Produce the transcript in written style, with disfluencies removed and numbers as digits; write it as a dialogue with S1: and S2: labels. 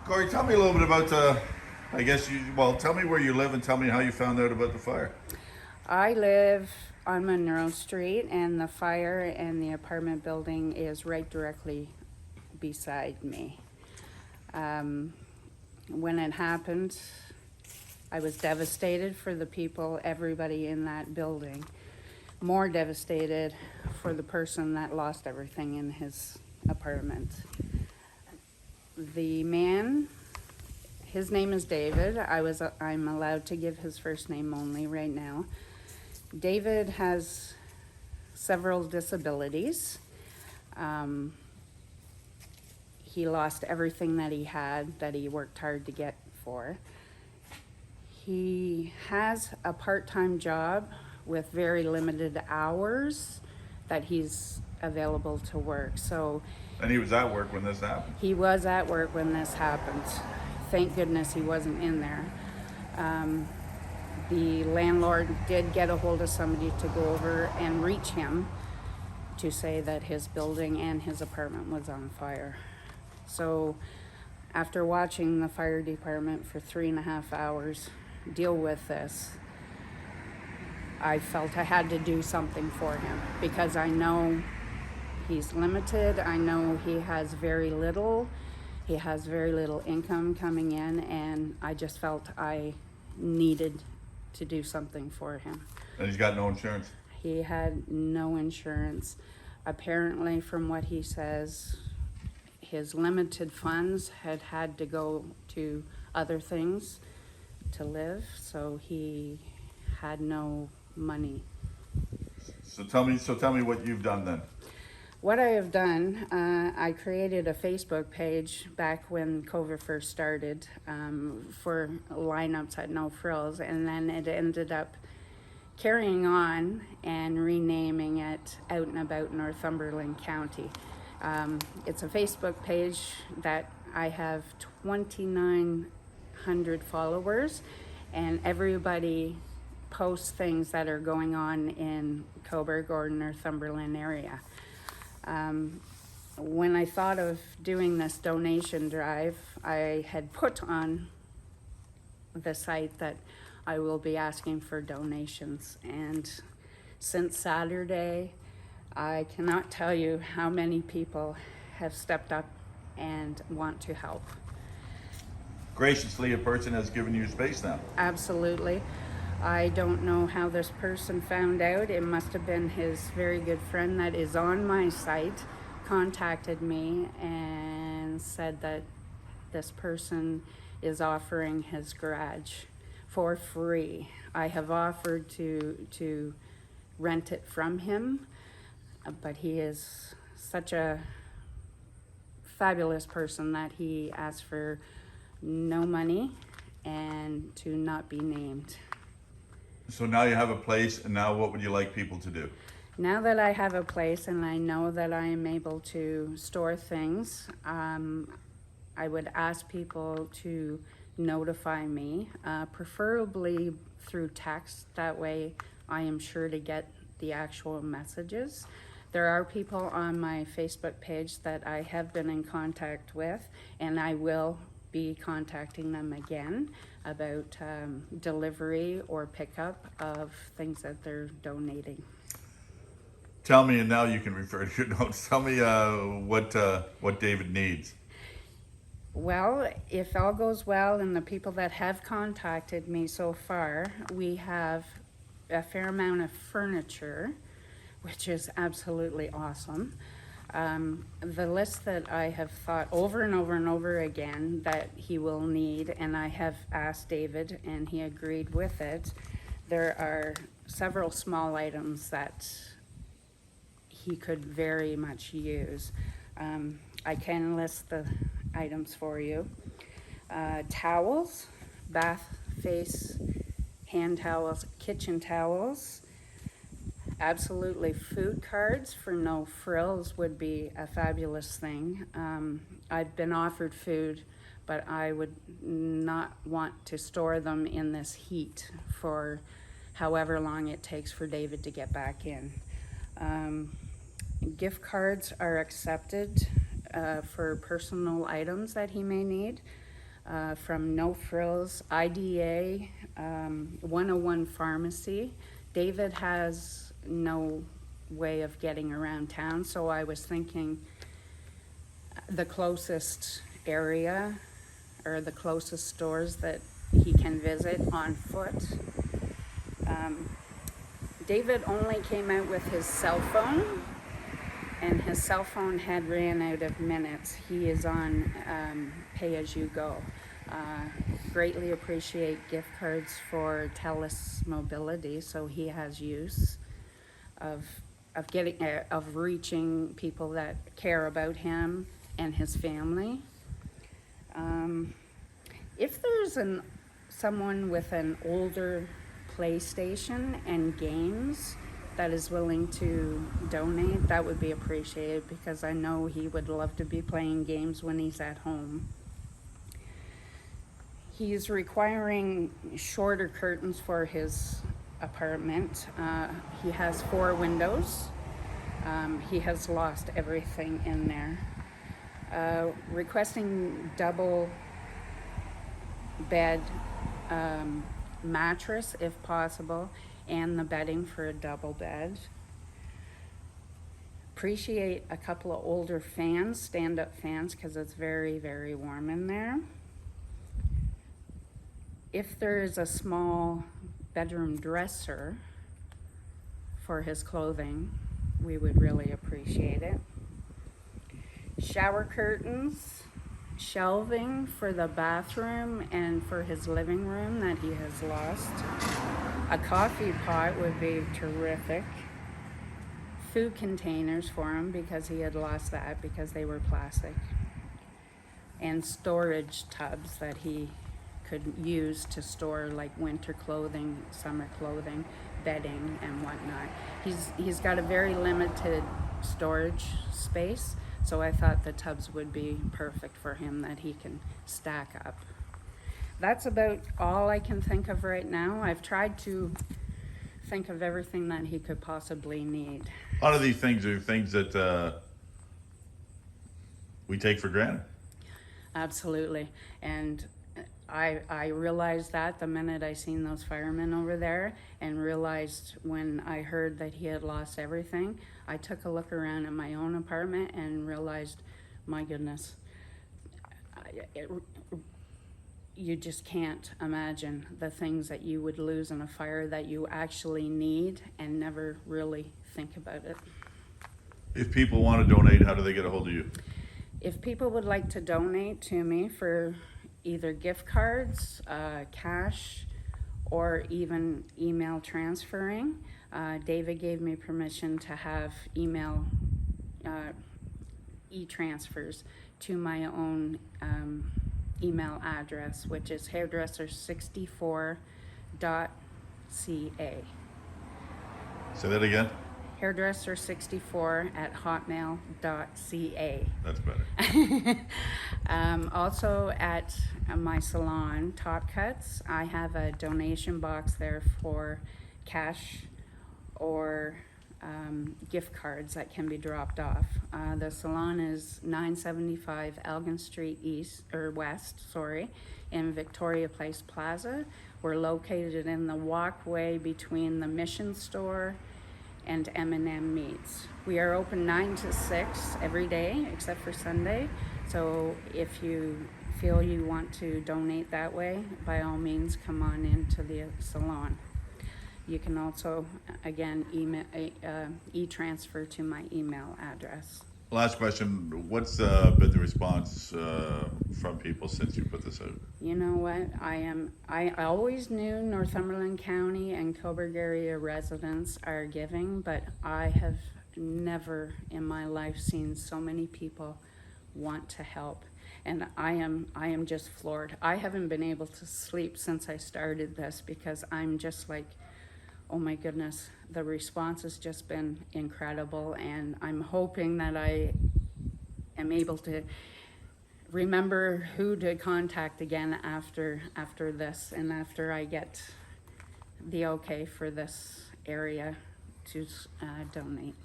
S1: Corey, tell me a little bit about tell me where you live and tell me how you found out about the fire.
S2: I live on Monroe Street, and the fire and the apartment building is right directly beside me. Um, when it happened, I was devastated for the people, everybody in that building. More devastated for the person that lost everything in his apartment. The man, his name is David. I'm allowed to give his first name only right now. David has several disabilities. Um, he lost everything that he had, that he worked hard to get for. He has a part-time job with very limited hours that he's available to work. So
S1: And he was at work when this happened.
S2: he was at work when this happened. Thank goodness he wasn't in there. Um, the landlord did get a hold of somebody to go over and reach him to say that his building and his apartment was on fire. So after watching the fire department for 3.5 hours deal with this, I felt I had to do something for him because I know he's limited. I know he has very little. He has very little income coming in, and I just felt I needed to do something for him.
S1: And he's got no insurance.
S2: He had no insurance. Apparently, from what he says, his limited funds had to go to other things to live, so he had no money.
S1: So tell me what you've done then.
S2: What I have done, I created a Facebook page back when COVID first started for lineups at No Frills, and then it ended up carrying on and renaming it Out and About Northumberland County. It's a Facebook page that I have 2,900 followers, and everybody posts things that are going on in Cobourg or Northumberland area. When I thought of doing this donation drive, I had put on the site that I will be asking for donations. And since Saturday, I cannot tell you how many people have stepped up and want to help.
S1: Graciously, a person has given you space now.
S2: Absolutely. I don't know how this person found out. It must have been his very good friend that is on my site contacted me and said that this person is offering his garage for free. I have offered to rent it from him, but he is such a fabulous person that he asked for no money and to not be named.
S1: So now you have a place, and now what would you like people to do?
S2: Now that I have a place and I know that I am able to store things, I would ask people to notify me, preferably through text. That way I am sure to get the actual messages. There are people on my Facebook page that I have been in contact with, and I will be contacting them again about delivery or pickup of things that they're donating.
S1: Tell me, and now you can refer to your notes. Tell me what David needs.
S2: Well, if all goes well and the people that have contacted me so far, we have a fair amount of furniture, which is absolutely awesome. The list that I have thought over and over and over again that he will need, and I have asked David and he agreed with it, there are several small items that he could very much use. I can list the items for you. Towels, bath face, hand towels, kitchen towels. Absolutely, food cards for No Frills would be a fabulous thing. I've been offered food, but I would not want to store them in this heat for however long it takes for David to get back in. Gift cards are accepted for personal items that he may need. from No Frills, IDA, 101 Pharmacy. David has no way of getting around town, so I was thinking the closest area or the closest stores that he can visit on foot. David only came out with his cell phone, and his cell phone had ran out of minutes. He is on pay-as-you-go. Greatly appreciate gift cards for TELUS Mobility, so he has use of reaching people that care about him and his family. If there's someone with an older PlayStation and games that is willing to donate, that would be appreciated, because I know he would love to be playing games when he's at home. He's requiring shorter curtains for his apartment. He has 4 windows. He has lost everything in there. Requesting double bed mattress if possible, and the bedding for a double bed. Appreciate a couple of older fans, stand-up fans, because it's very, very warm in there. If there is a small bedroom dresser for his clothing, we would really appreciate it. Shower curtains, shelving for the bathroom and for his living room that he has lost. A coffee pot would be terrific. Food containers for him, because he had lost that because they were plastic. And storage tubs that he could use to store like winter clothing, summer clothing, bedding and whatnot. He's got a very limited storage space, so I thought the tubs would be perfect for him that he can stack up. That's about all I can think of right now. I've tried to think of everything that he could possibly need.
S1: A lot of these things are things that we take for granted.
S2: Absolutely. And I realized that the minute I seen those firemen over there, and realized when I heard that he had lost everything, I took a look around at my own apartment and realized, my goodness, you just can't imagine the things that you would lose in a fire that you actually need and never really think about it.
S1: If people want to donate, how do they get a hold of you?
S2: If people would like to donate to me for either gift cards, cash, or even email transferring, David gave me permission to have email e-transfers to my own email address, which is hairdresser64.ca.
S1: Say that again.
S2: hairdresser64@hotmail.ca.
S1: That's better.
S2: Also at my salon, Top Cuts, I have a donation box there for cash or gift cards that can be dropped off. The salon is 975 Elgin Street West, in Victoria Place Plaza. We're located in the walkway between the Mission Store and M&M Meats. We are open 9 to 6 every day except for Sunday. So if you feel you want to donate that way, by all means come on into the salon. You can also, again, e-transfer to my email address.
S1: Last question, what's been the response from people since you put this out?
S2: You know what, I always knew Northumberland County and Cobourg area residents are giving, but I have never in my life seen so many people want to help. And I am just floored. I haven't been able to sleep since I started this, because I'm just like, oh my goodness, the response has just been incredible, and I'm hoping that I am able to remember who to contact again after this, and after I get the okay for this area to donate.